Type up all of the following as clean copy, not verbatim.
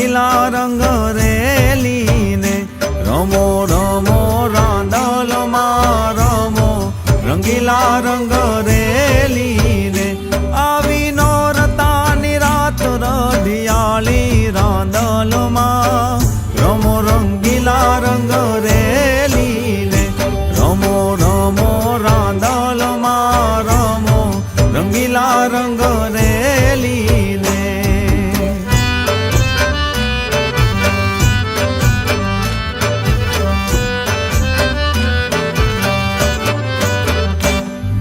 રંગીલા રંગ રેલીને રમો રમો રાંદલમાં રમો રંગીલા રંગ રેલીને આવી નોરતાની રાત રઢિયાળી રાંદલમાં રમો રંગીલા રંગ રેલીને રમો રમો રાંદલમાં રમો રંગીલા રંગ રેલીને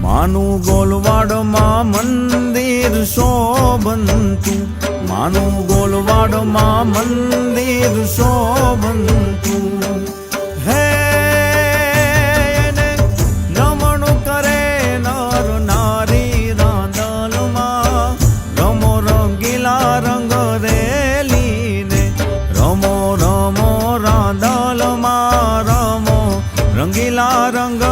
માનું ગોલવાડમાં મંદિર શોભંતું માનું ગોલવાડમાં મંદિર શોભંતું હે એને નમણું કરે નર નારી રાંદલમાં રમો રંગીલા રંગ રેલીને રમો રમો રાંદલમાં રમો રંગીલા રંગ